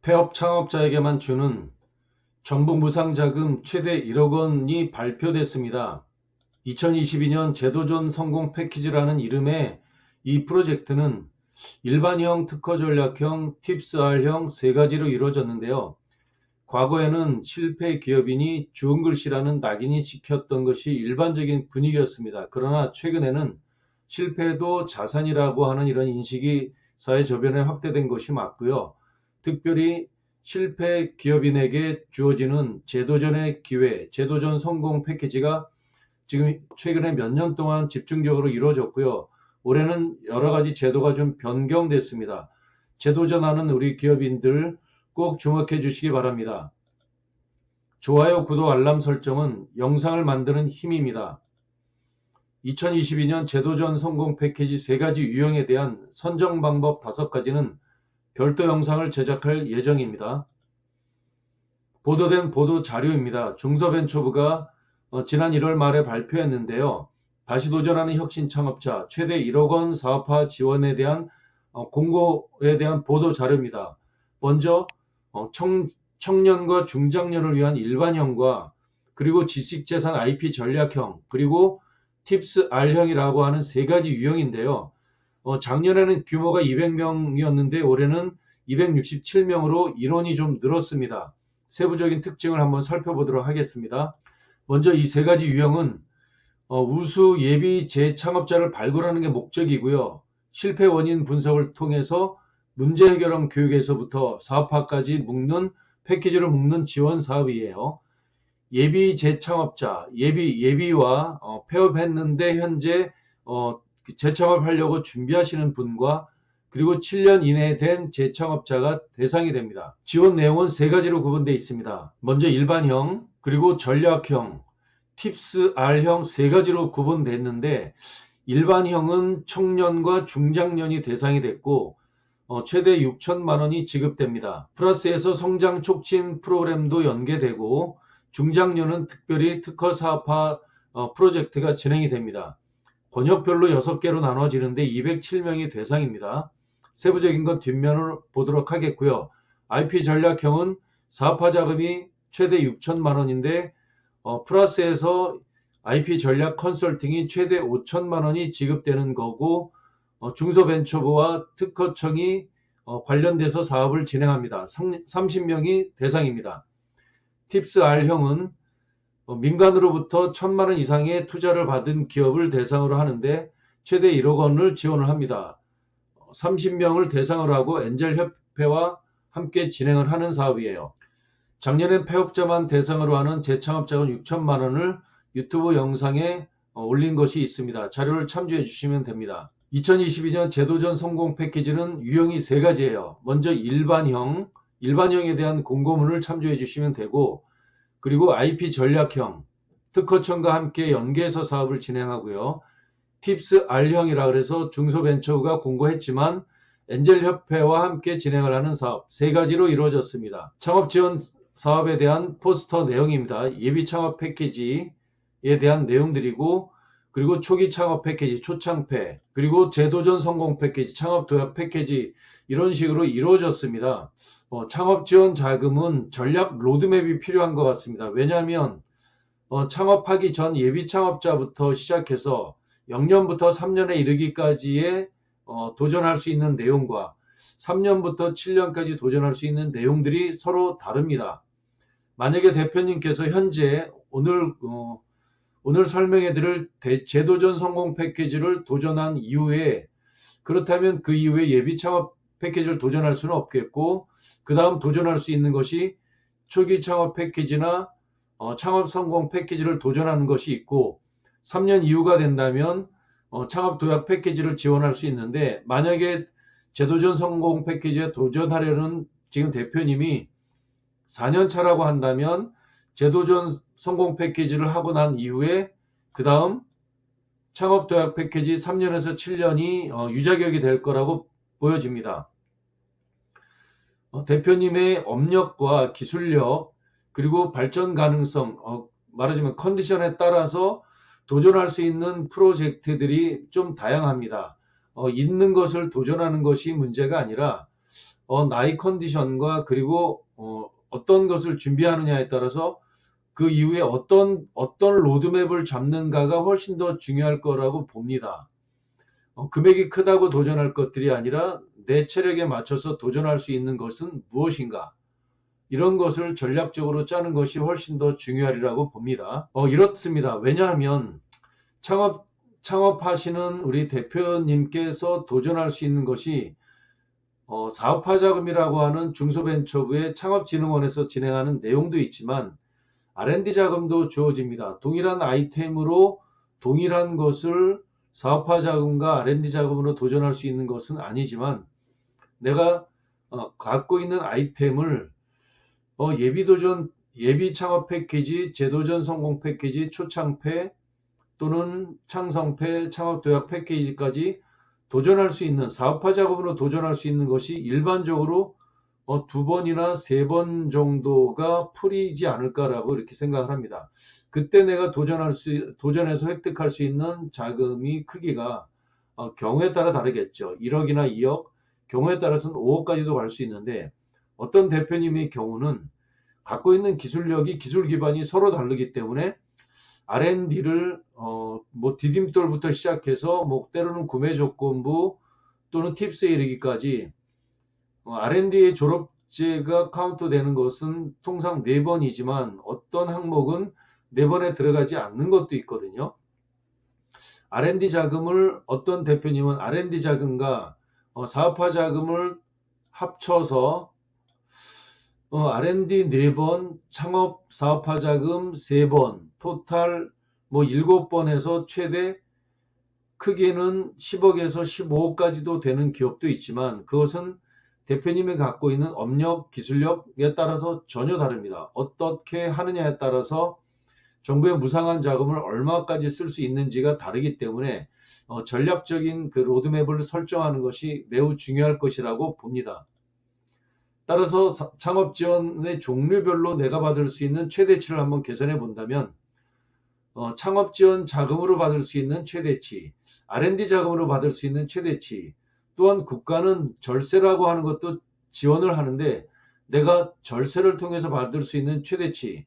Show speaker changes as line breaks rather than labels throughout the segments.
폐업 창업자에게만 주는 정부 무상자금 최대 1억 원이 발표됐습니다. 2022년 제도전 성공 패키지라는 이름의 이 프로젝트는 일반형, 특허 전략형, 팁스 R형 세 가지로 이루어졌는데요. 과거에는 실패 기업인이 주은 글씨라는 낙인이 찍혔던 것이 일반적인 분위기였습니다. 그러나 최근에는 실패도 자산이라고 하는 이런 인식이 사회 저변에 확대된 것이 맞고요. 특별히 실패 기업인에게 주어지는 제도전의 기회, 제도전 성공 패키지가 지금 최근에 몇 년 동안 집중적으로 이루어졌고요. 올해는 여러 가지 제도가 좀 변경됐습니다. 제도전하는 우리 기업인들 꼭 주목해 주시기 바랍니다. 좋아요, 구독, 알람 설정은 영상을 만드는 힘입니다. 2022년 제도전 성공 패키지 3가지 유형에 대한 선정 방법 5가지는 별도 영상을 제작할 예정입니다. 보도된 보도 자료입니다. 중소벤처부가 지난 1월 말에 발표했는데요. 다시 도전하는 혁신 창업자 최대 1억 원 사업화 지원에 대한 공고에 대한 보도 자료입니다. 먼저 청년과 중장년을 위한 일반형과 그리고 지식재산 IP 전략형 그리고 팁스 R형이라고 하는 3가지 유형인데요. 작년에는 규모가 200명이었는데 올해는 267명으로 인원이 좀 늘었습니다. 세부적인 특징을 한번 살펴보도록 하겠습니다. 먼저 이 3가지 유형은 우수 예비 재창업자를 발굴하는 게 목적이고요. 실패 원인 분석을 통해서 문제 해결형 교육에서부터 사업화까지 묶는 패키지를 묶는 지원 사업이에요. 예비 재창업자, 예비와 폐업했는데 현재 재창업하려고 준비하시는 분과 그리고 7년 이내에 된 재창업자가 대상이 됩니다. 지원 내용은 3가지로 구분되어 있습니다. 먼저 일반형, 그리고 전략형, 팁스 R형 3가지로 구분됐는데 일반형은 청년과 중장년이 대상이 됐고 최대 6천만 원이 지급됩니다. 플러스에서 성장 촉진 프로그램도 연계되고 중장년은 특별히 특허 사업화 프로젝트가 진행이 됩니다. 권역별로 6개로 나눠지는데 207명이 대상입니다. 세부적인 건 뒷면을 보도록 하겠고요. IP 전략형은 사업화 자금이 최대 6천만 원인데 플러스에서 IP 전략 컨설팅이 최대 5천만 원이 지급되는 거고 중소벤처부와 특허청이 관련돼서 사업을 진행합니다. 30명이 대상입니다. 팁스 R형은 민간으로부터 1,000만 원 이상의 투자를 받은 기업을 대상으로 하는데 최대 1억 원을 지원을 합니다. 30명을 대상으로 하고 엔젤협회와 함께 진행을 하는 사업이에요. 작년엔 폐업자만 대상으로 하는 재창업자금 6천만 원을 유튜브 영상에 올린 것이 있습니다. 자료를 참조해 주시면 됩니다. 2022년 제도전 성공 패키지는 유형이 3가지예요. 먼저 일반형에 대한 공고문을 참조해 주시면 되고 그리고 IP 전략형, 특허청과 함께 연계해서 사업을 진행하고요. 팁스 R형이라 그래서 중소벤처가 공고했지만 엔젤협회와 함께 진행을 하는 사업 3가지로 이루어졌습니다. 창업지원 사업에 대한 포스터 내용입니다. 예비 창업 패키지에 대한 내용들이고 그리고 초기 창업 패키지, 초창패, 그리고 제도전 성공 패키지, 창업 도약 패키지 이런 식으로 이루어졌습니다. 창업 지원 자금은 전략 로드맵이 필요한 것 같습니다. 왜냐하면 창업하기 전 예비 창업자부터 시작해서 0년부터 3년에 이르기까지의 도전할 수 있는 내용과 3년부터 7년까지 도전할 수 있는 내용들이 서로 다릅니다. 만약에 대표님께서 현재 오늘 설명해 드릴 제도전 성공 패키지를 도전한 이후에 그렇다면 그 이후에 예비 창업 패키지를 도전할 수는 없겠고 그 다음 도전할 수 있는 것이 초기 창업 패키지나 창업 성공 패키지를 도전하는 것이 있고 3년 이후가 된다면 창업 도약 패키지를 지원할 수 있는데 만약에 제도전 성공 패키지에 도전하려는 지금 대표님이 4년 차라고 한다면 제도전 성공 패키지를 하고 난 이후에 그 다음 창업 도약 패키지 3년에서 7년이 유자격이 될 거라고 보여집니다. 대표님의 업력과 기술력 그리고 발전 가능성 말하자면 컨디션에 따라서 도전할 수 있는 프로젝트들이 좀 다양합니다. 있는 것을 도전하는 것이 문제가 아니라 나의 컨디션과 그리고 어떤 것을 준비하느냐에 따라서 그 이후에 어떤 로드맵을 잡는가가 훨씬 더 중요할 거라고 봅니다. 금액이 크다고 도전할 것들이 아니라 내 체력에 맞춰서 도전할 수 있는 것은 무엇인가? 이런 것을 전략적으로 짜는 것이 훨씬 더 중요하리라고 봅니다. 이렇습니다. 왜냐하면 창업하시는 우리 대표님께서 도전할 수 있는 것이 사업화 자금이라고 하는 중소벤처부의 창업진흥원에서 진행하는 내용도 있지만 R&D 자금도 주어집니다. 동일한 아이템으로 동일한 것을 사업화 자금과 R&D 자금으로 도전할 수 있는 것은 아니지만 내가 갖고 있는 아이템을 예비도전, 예비창업 패키지, 재도전 성공 패키지, 초창패 또는 창성패, 창업도약 패키지까지 도전할 수 있는 사업화 자금으로 도전할 수 있는 것이 일반적으로 2번이나 3번 정도가 풀이지 않을까라고 이렇게 생각을 합니다. 그때 내가 도전해서 획득할 수 있는 자금이 크기가 경우에 따라 다르겠죠. 1억이나 2억, 경우에 따라서는 5억까지도 갈 수 있는데 어떤 대표님의 경우는 갖고 있는 기술력이 기술 기반이 서로 다르기 때문에 R&D를 뭐 디딤돌부터 시작해서 뭐 때로는 구매 조건부 또는 팁스에 이르기까지 R&D의 졸업제가 카운트 되는 것은 통상 4번이지만 어떤 항목은 4번에 들어가지 않는 것도 있거든요. R&D 자금을 어떤 대표님은 R&D 자금과 사업화 자금을 합쳐서 R&D 4번, 창업 사업화 자금 3번, 토탈 뭐 7번 해서 최대 크게는 10억에서 15억까지도 되는 기업도 있지만 그것은 대표님이 갖고 있는 업력, 기술력에 따라서 전혀 다릅니다. 어떻게 하느냐에 따라서 정부의 무상한 자금을 얼마까지 쓸 수 있는지가 다르기 때문에 전략적인 그 로드맵을 설정하는 것이 매우 중요할 것이라고 봅니다. 따라서 창업 지원의 종류별로 내가 받을 수 있는 최대치를 한번 계산해 본다면 창업 지원 자금으로 받을 수 있는 최대치, R&D 자금으로 받을 수 있는 최대치, 또한 국가는 절세라고 하는 것도 지원을 하는데 내가 절세를 통해서 받을 수 있는 최대치,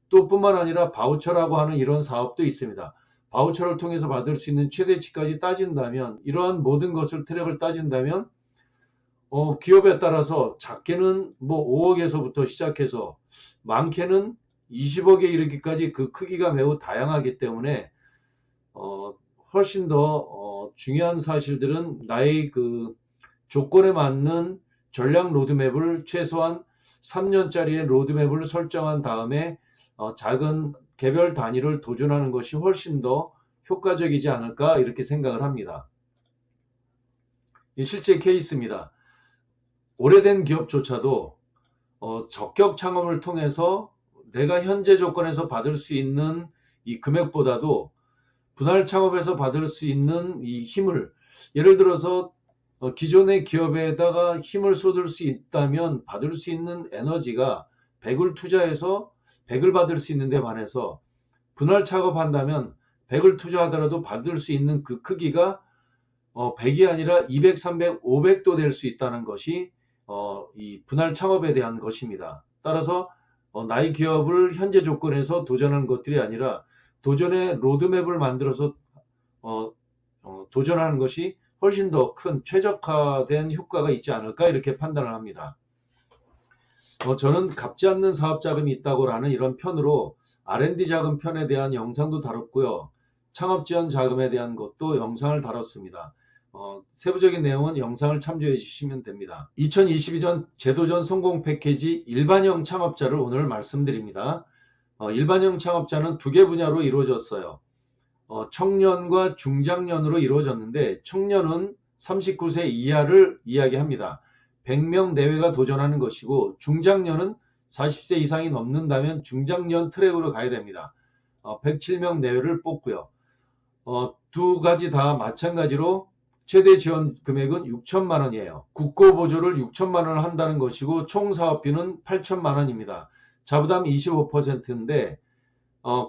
또 뿐만 아니라 바우처라고 하는 이런 사업도 있습니다. 바우처를 통해서 받을 수 있는 최대치까지 따진다면 이러한 모든 것을 트랙을 따진다면 기업에 따라서 작게는 뭐 5억에서부터 시작해서 많게는 20억에 이르기까지 그 크기가 매우 다양하기 때문에 훨씬 더 중요한 사실들은 나의 그 조건에 맞는 전략 로드맵을 최소한 3년짜리의 로드맵을 설정한 다음에 작은 개별 단위를 도전하는 것이 훨씬 더 효과적이지 않을까 이렇게 생각을 합니다. 이 실제 케이스입니다. 오래된 기업조차도 적격 창업을 통해서 내가 현재 조건에서 받을 수 있는 이 금액보다도 분할 창업에서 받을 수 있는 이 힘을, 예를 들어서 기존의 기업에다가 힘을 쏟을 수 있다면 받을 수 있는 에너지가 100을 투자해서 100을 받을 수 있는 데 반해서 분할 창업한다면 100을 투자하더라도 받을 수 있는 그 크기가 100이 아니라 200, 300, 500도 될 수 있다는 것이 이 분할 창업에 대한 것입니다. 따라서 나의 기업을 현재 조건에서 도전하는 것들이 아니라 도전의 로드맵을 만들어서 도전하는 것이 훨씬 더 큰 최적화된 효과가 있지 않을까 이렇게 판단을 합니다. 저는 갚지 않는 사업 자금이 있다고라는 이런 편으로 R&D 자금 편에 대한 영상도 다뤘고요. 창업 지원 자금에 대한 것도 영상을 다뤘습니다. 세부적인 내용은 영상을 참조해 주시면 됩니다. 2022년 제도전 성공 패키지 일반형 창업자를 오늘 말씀드립니다. 일반형 창업자는 2개 분야로 이루어졌어요. 청년과 중장년으로 이루어졌는데 청년은 39세 이하를 이야기합니다. 100명 내외가 도전하는 것이고 중장년은 40세 이상이 넘는다면 중장년 트랙으로 가야 됩니다. 107명 내외를 뽑고요. 두 가지 다 마찬가지로 최대 지원 금액은 6천만 원이에요. 국고보조를 6천만 원을 한다는 것이고 총 사업비는 8천만 원입니다. 자부담 25%인데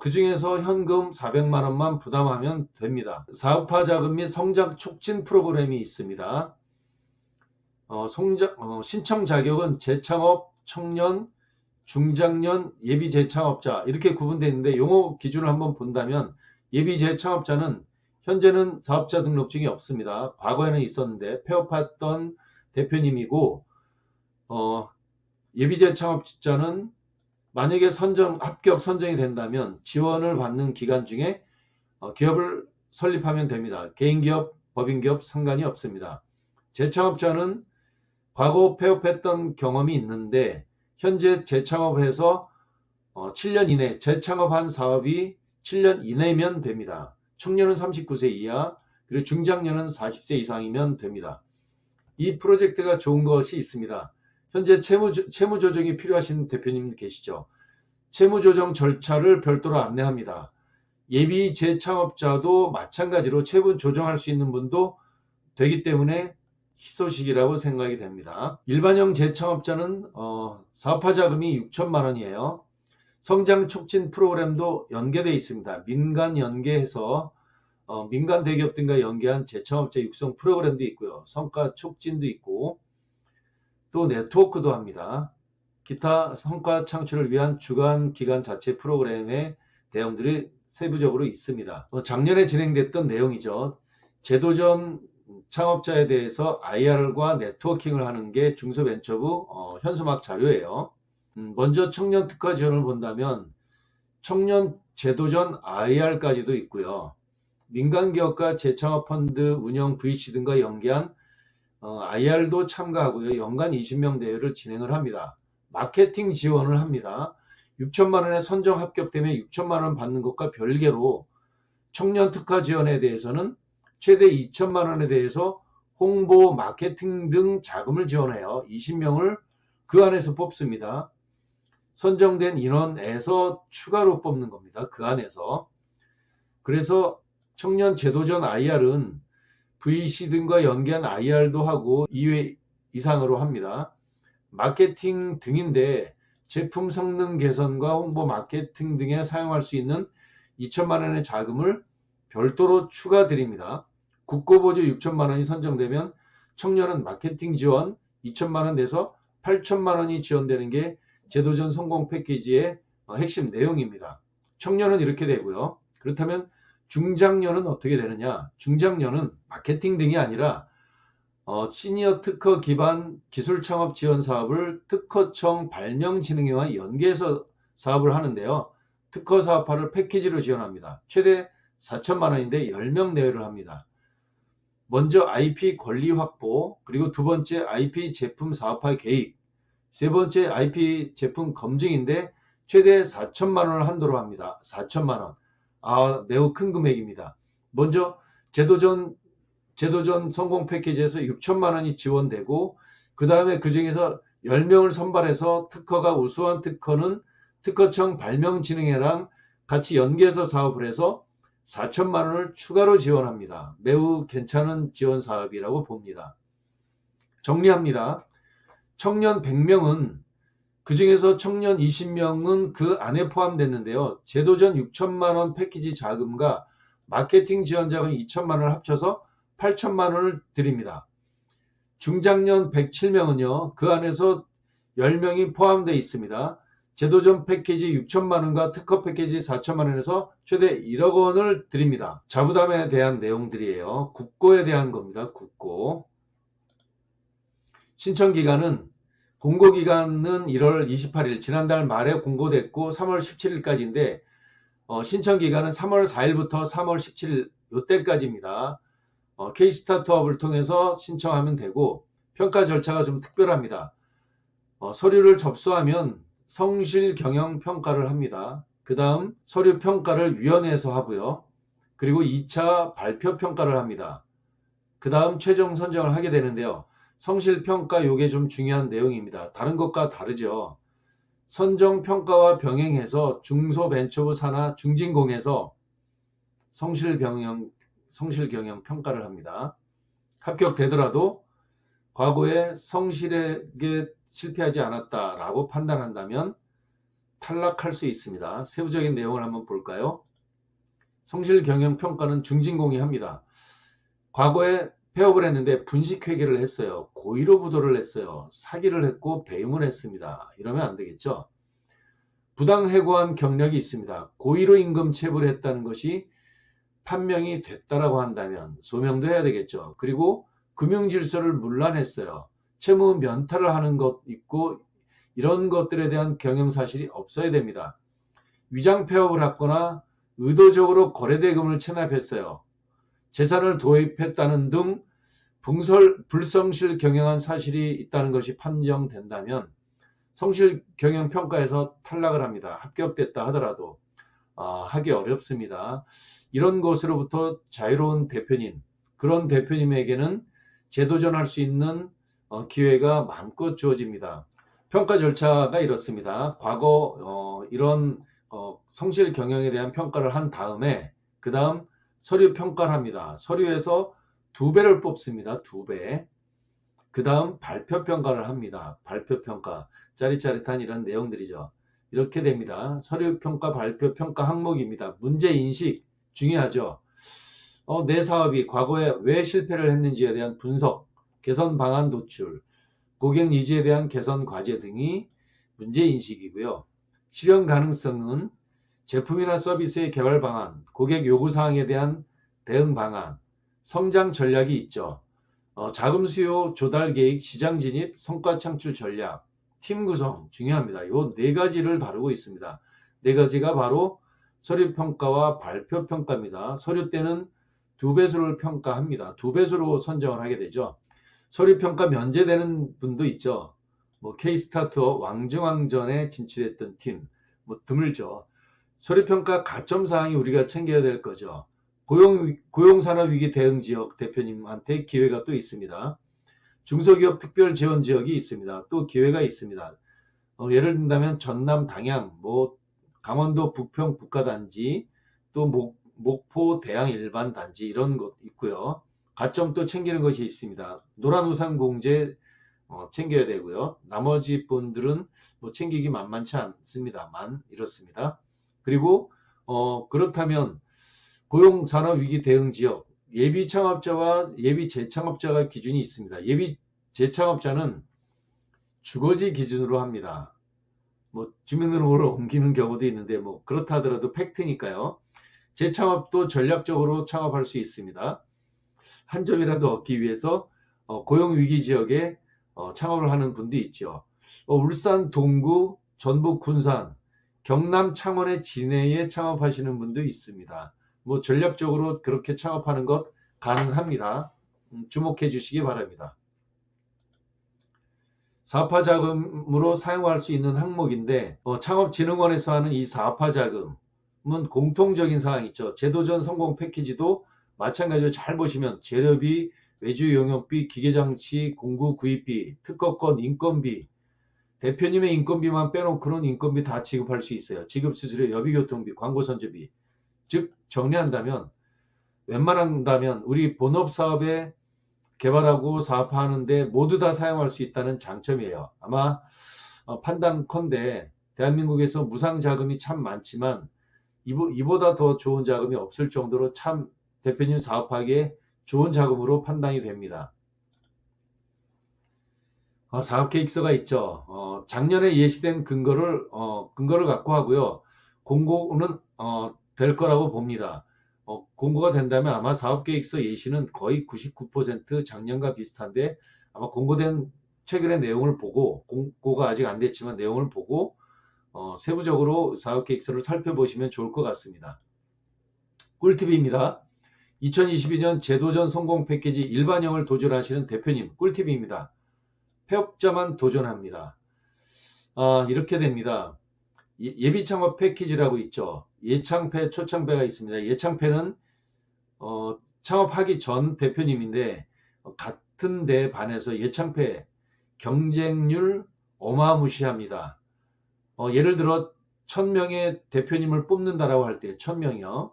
그 중에서 현금 400만 원만 부담하면 됩니다. 사업화 자금 및 성장 촉진 프로그램이 있습니다. 신청 자격은 재창업, 청년, 중장년, 예비 재창업자 이렇게 구분되어 있는데 용어 기준을 한번 본다면 예비 재창업자는 현재는 사업자 등록증이 없습니다. 과거에는 있었는데 폐업했던 대표님이고 예비 재창업자는 만약에 합격 선정이 된다면 지원을 받는 기간 중에 기업을 설립하면 됩니다. 개인기업, 법인기업 상관이 없습니다. 재창업자는 과거 폐업했던 경험이 있는데 현재 재창업을 해서 7년 이내 재창업한 사업이 7년 이내면 됩니다. 청년은 39세 이하, 그리고 중장년은 40세 이상이면 됩니다. 이 프로젝트가 좋은 것이 있습니다. 현재 채무조정이 필요하신 대표님 계시죠? 채무조정 절차를 별도로 안내합니다. 예비 재창업자도 마찬가지로 채무 조정할 수 있는 분도 되기 때문에 희소식이라고 생각이 됩니다. 일반형 재창업자는 사업화 자금이 6천만 원이에요. 성장 촉진 프로그램도 연계되어 있습니다. 민간 연계해서 민간 대기업들과 연계한 재창업자 육성 프로그램도 있고요. 성과 촉진도 있고 또 네트워크도 합니다. 기타 성과 창출을 위한 주간 기간 자체 프로그램의 내용들이 세부적으로 있습니다. 작년에 진행됐던 내용이죠. 제도전 창업자에 대해서 IR과 네트워킹을 하는 게 중소벤처부 현수막 자료예요. 먼저 청년 특화 지원을 본다면 청년 제도전 IR까지도 있고요. 민간기업과 재창업 펀드 운영 VC 등과 연계한 IR도 참가하고요. 연간 20명 대회를 진행을 합니다. 마케팅 지원을 합니다. 6천만 원에 선정 합격되면 6천만 원 받는 것과 별개로 청년 특화 지원에 대해서는 최대 2천만 원에 대해서 홍보, 마케팅 등 자금을 지원해요. 20명을 그 안에서 뽑습니다. 선정된 인원에서 추가로 뽑는 겁니다. 그 안에서. 그래서 청년 제도전 IR은 VC 등과 연계한 IR도 하고 2회 이상으로 합니다. 마케팅 등인데 제품 성능 개선과 홍보 마케팅 등에 사용할 수 있는 2천만 원의 자금을 별도로 추가 드립니다. 국고보조 6천만 원이 선정되면 청년은 마케팅 지원 2천만 원 내서 8천만 원이 지원되는 게 제도전 성공 패키지의 핵심 내용입니다. 청년은 이렇게 되고요. 그렇다면 중장년은 어떻게 되느냐? 중장년은 마케팅 등이 아니라 시니어 특허 기반 기술 창업 지원 사업을 특허청 발명진흥회와 연계해서 사업을 하는데요. 특허 사업화를 패키지로 지원합니다. 최대 4천만 원인데 10명 내외를 합니다. 먼저 IP 권리 확보, 그리고 두 번째 IP 제품 사업화 계획, 세 번째 IP 제품 검증인데 최대 4천만 원을 한도로 합니다. 4천만 원. 매우 큰 금액입니다. 먼저 제도전 성공 패키지에서 6천만 원이 지원되고 그 다음에 그 중에서 10명을 선발해서 특허가 우수한 특허는 특허청 발명진흥회랑 같이 연계해서 사업을 해서 4천만 원을 추가로 지원합니다. 매우 괜찮은 지원 사업이라고 봅니다. 정리합니다. 청년 100명은 그 중에서 청년 20명은 그 안에 포함됐는데요. 제도전 6천만 원 패키지 자금과 마케팅 지원 자금 2천만 원을 합쳐서 8천만 원을 드립니다. 중장년 107명은요. 그 안에서 10명이 포함되어 있습니다. 제도전 패키지 6천만 원과 특허 패키지 4천만 원에서 최대 1억 원을 드립니다. 자부담에 대한 내용들이에요. 국고에 대한 겁니다. 국고. 신청 기간은 공고 기간은 1월 28일 지난달 말에 공고됐고 3월 17일까지인데 신청 기간은 3월 4일부터 3월 17일 이때까지입니다. K-스타트업을 통해서 신청하면 되고 평가 절차가 좀 특별합니다. 서류를 접수하면 성실 경영 평가를 합니다. 그 다음 서류 평가를 위원회에서 하고요. 그리고 2차 발표 평가를 합니다. 그 다음 최종 선정을 하게 되는데요. 성실 평가 요게 좀 중요한 내용입니다. 다른 것과 다르죠. 선정 평가와 병행해서 중소벤처부 산하 중진공에서 성실 경영 평가를 합니다. 합격되더라도 과거에 성실하게 실패하지 않았다라고 판단한다면 탈락할 수 있습니다. 세부적인 내용을 한번 볼까요? 성실 경영 평가는 중진공이 합니다. 과거에 폐업을 했는데 분식회계를 했어요. 고의로 부도를 했어요. 사기를 했고 배임을 했습니다. 이러면 안 되겠죠. 부당해고한 경력이 있습니다. 고의로 임금 체불을 했다는 것이 판명이 됐다라고 한다면 소명도 해야 되겠죠. 그리고 금융질서를 문란했어요. 채무 면탈을 하는 것 있고 이런 것들에 대한 경영사실이 없어야 됩니다. 위장 폐업을 했거나 의도적으로 거래대금을 체납했어요. 재산을 도입했다는 등 불성실 경영한 사실이 있다는 것이 판정된다면 성실 경영 평가에서 탈락을 합니다. 합격됐다 하더라도 하기 어렵습니다. 이런 것으로부터 자유로운 대표님, 그런 대표님에게는 재도전할 수 있는 기회가 마음껏 주어집니다. 평가 절차가 이렇습니다. 과거 이런 성실 경영에 대한 평가를 한 다음에 그 다음 서류 평가를 합니다. 서류에서 2배를 뽑습니다. 2배. 그 다음 발표 평가를 합니다. 발표 평가. 짜릿짜릿한 이런 내용들이죠. 이렇게 됩니다. 서류 평가, 발표 평가 항목입니다. 문제 인식 중요하죠. 내 사업이 과거에 왜 실패를 했는지에 대한 분석, 개선 방안 도출, 고객 니즈에 대한 개선 과제 등이 문제 인식이고요. 실현 가능성은 제품이나 서비스의 개발 방안, 고객 요구 사항에 대한 대응 방안, 성장 전략이 있죠. 자금 수요 조달 계획, 시장 진입, 성과 창출 전략, 팀 구성 중요합니다. 이 4가지를 다루고 있습니다. 4가지가 바로 서류 평가와 발표 평가입니다. 서류 때는 2배수를 평가합니다. 2배수로 선정을 하게 되죠. 서류 평가 면제되는 분도 있죠. K스타트업 왕중왕전에 진출했던 팀, 드물죠. 서류 평가 가점 사항이 우리가 챙겨야 될 거죠. 고용산업위기 대응지역 대표님한테 기회가 또 있습니다. 중소기업 특별지원지역이 있습니다. 또 기회가 있습니다. 예를 든다면 전남 당양, 강원도 부평 국가단지, 또 목포 대양 일반단지 이런 것 있고요. 가점 또 챙기는 것이 있습니다. 노란우산 공제 챙겨야 되고요. 나머지 분들은 챙기기 만만치 않습니다만 이렇습니다. 그리고 그렇다면 고용산업위기 대응지역 예비 창업자와 예비 재창업자가 기준이 있습니다. 예비 재창업자는 주거지 기준으로 합니다. 주민등록을 옮기는 경우도 있는데 그렇다 하더라도 팩트니까요. 재창업도 전략적으로 창업할 수 있습니다. 한 점이라도 얻기 위해서 고용위기 지역에 창업을 하는 분도 있죠. 울산 동구, 전북 군산, 경남 창원의 진해에 창업하시는 분도 있습니다. 전략적으로 그렇게 창업하는 것 가능합니다. 주목해 주시기 바랍니다. 사업화 자금으로 사용할 수 있는 항목인데 창업진흥원에서 하는 이 사업화 자금은 공통적인 사항이 있죠. 제도전 성공 패키지도 마찬가지로 잘 보시면 재료비, 외주 용역비, 기계장치, 공구 구입비, 특허권, 인건비, 대표님의 인건비만 빼놓고는 인건비 다 지급할 수 있어요. 지급수수료, 여비교통비, 광고선제비. 즉 정리한다면 웬만한다면 우리 본업사업에 개발하고 사업하는데 모두 다 사용할 수 있다는 장점이에요. 아마 판단컨대 대한민국에서 무상자금이 참 많지만 이보다 더 좋은 자금이 없을 정도로 참 대표님 사업하기에 좋은 자금으로 판단이 됩니다. 사업계획서가 있죠. 작년에 예시된 근거를 갖고 하고요. 공고는 될 거라고 봅니다. 공고가 된다면 아마 사업계획서 예시는 거의 99% 작년과 비슷한데 아마 공고된 최근의 내용을 보고 공고가 아직 안 됐지만 내용을 보고 세부적으로 사업계획서를 살펴보시면 좋을 것 같습니다. 꿀팁입니다. 2022년 제도전 성공 패키지 일반형을 도전하시는 대표님 꿀팁입니다. 폐업자만 도전합니다. 이렇게 됩니다. 예비창업 패키지라고 있죠. 예창패, 초창패가 있습니다. 예창패는 창업하기 전 대표님인데 같은 데 반해서 예창패 경쟁률 어마무시합니다. 예를 들어 1000명의 대표님을 뽑는다라고 할 때 1000명이요.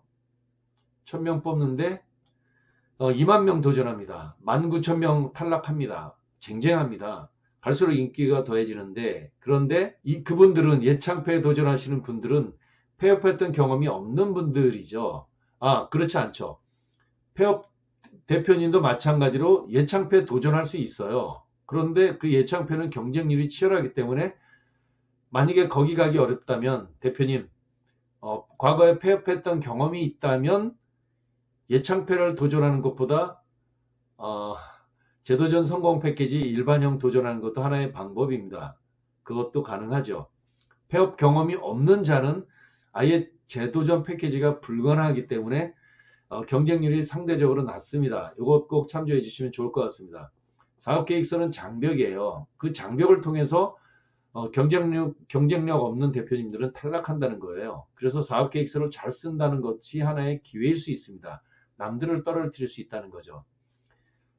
1000명 뽑는데 2만 명 도전합니다. 19,000명 탈락합니다. 쟁쟁합니다. 갈수록 인기가 더해지는데 그런데 그분들은 예창패에 도전하시는 분들은 폐업했던 경험이 없는 분들이죠. 그렇지 않죠. 대표님도 마찬가지로 예창패 도전할 수 있어요. 그런데 그 예창패는 경쟁률이 치열하기 때문에 만약에 거기 가기 어렵다면 대표님 과거에 폐업했던 경험이 있다면 예창패를 도전하는 것보다 재도전 성공 패키지 일반형 도전하는 것도 하나의 방법입니다. 그것도 가능하죠. 폐업 경험이 없는 자는 아예 재도전 패키지가 불가능하기 때문에 경쟁률이 상대적으로 낮습니다. 이것 꼭 참조해 주시면 좋을 것 같습니다. 사업계획서는 장벽이에요. 그 장벽을 통해서 경쟁력 없는 대표님들은 탈락한다는 거예요. 그래서 사업계획서를 잘 쓴다는 것이 하나의 기회일 수 있습니다. 남들을 떨어뜨릴 수 있다는 거죠.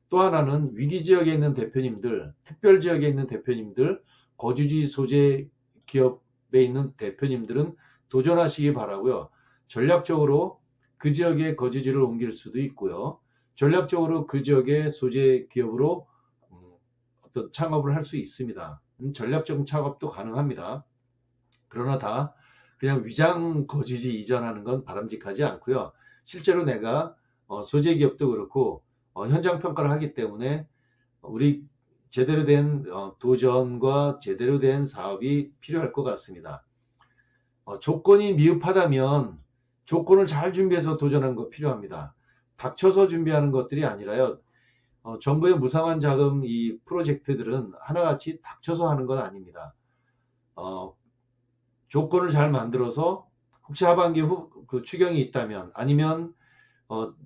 또 하나는 위기지역에 있는 대표님들, 특별지역에 있는 대표님들, 거주지 소재 기업에 있는 대표님들은 도전하시기 바라고요. 전략적으로 그 지역의 거주지를 옮길 수도 있고요. 전략적으로 그 지역의 소재 기업으로 어떤 창업을 할 수 있습니다. 전략적 창업도 가능합니다. 그러나 다 그냥 위장 거주지 이전하는 건 바람직하지 않고요. 실제로 내가 소재 기업도 그렇고 현장 평가를 하기 때문에 우리 제대로 된 도전과 제대로 된 사업이 필요할 것 같습니다. 조건이 미흡하다면 조건을 잘 준비해서 도전하는 거 필요합니다. 닥쳐서 준비하는 것들이 아니라요. 정부의 무상한 자금 이 프로젝트들은 하나같이 닥쳐서 하는 건 아닙니다. 조건을 잘 만들어서 혹시 하반기 그 추경이 있다면 아니면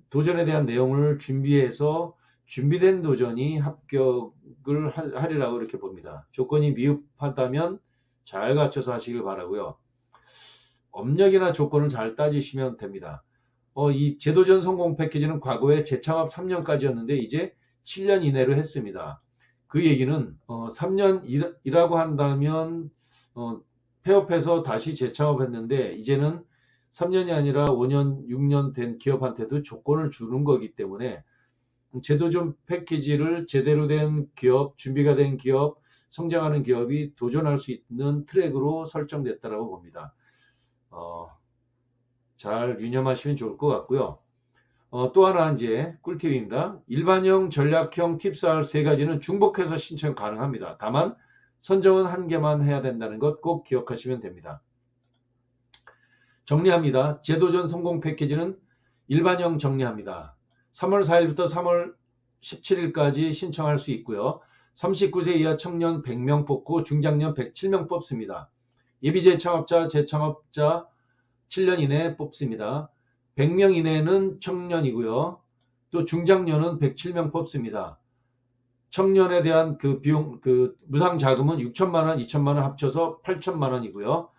도전에 대한 내용을 준비해서 준비된 도전이 합격을 하리라고 이렇게 봅니다. 조건이 미흡하다면 잘 갖춰서 하시길 바라고요. 업력이나 조건을 잘 따지시면 됩니다. 이 재도전 성공 패키지는 과거에 재창업 3년까지였는데 이제 7년 이내로 했습니다. 그 얘기는 3년 일하고 한다면 폐업해서 다시 재창업했는데 이제는 3년이 아니라 5년, 6년 된 기업한테도 조건을 주는 거기 때문에 재도전 패키지를 제대로 된 기업, 준비가 된 기업, 성장하는 기업이 도전할 수 있는 트랙으로 설정됐다고 봅니다. 잘 유념하시면 좋을 것 같고요. 또 하나 이제 꿀팁입니다. 일반형, 전략형, 팁스알 세 가지는 중복해서 신청 가능합니다. 다만 선정은 한 개만 해야 된다는 것 꼭 기억하시면 됩니다. 정리합니다. 재도전 성공 패키지는 일반형 정리합니다. 3월 4일부터 3월 17일까지 신청할 수 있고요. 39세 이하 청년 100명 뽑고 중장년 107명 뽑습니다. 예비재창업자, 재창업자 7년 이내에 뽑습니다. 100명 이내는 청년이고요. 또 중장년은 107명 뽑습니다. 청년에 대한 그 비용, 그 무상 자금은 6천만 원, 2천만 원 합쳐서 8천만 원이고요.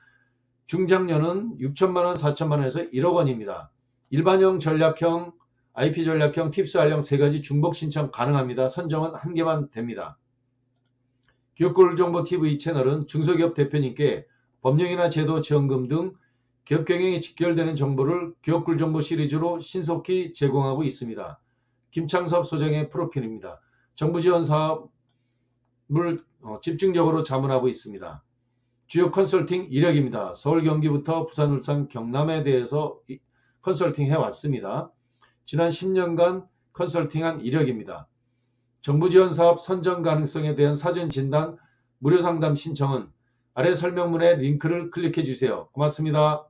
중장년은 6천만 원, 4천만 원에서 1억 원입니다. 일반형, 전략형, IP 전략형, 팁스알형 세 가지 중복 신청 가능합니다. 선정은 한 개만 됩니다. 기업꿀정보TV 채널은 중소기업 대표님께 법령이나 제도 지원금 등 기업 경영에 직결되는 정보를 기업꿀정보 시리즈로 신속히 제공하고 있습니다. 김창섭 소장의 프로필입니다. 정부 지원 사업을 집중적으로 자문하고 있습니다. 주요 컨설팅 이력입니다. 서울, 경기부터 부산, 울산, 경남에 대해서 컨설팅 해왔습니다. 지난 10년간 컨설팅한 이력입니다. 정부 지원 사업 선정 가능성에 대한 사전 진단 무료 상담 신청은 아래 설명문의 링크를 클릭해 주세요. 고맙습니다.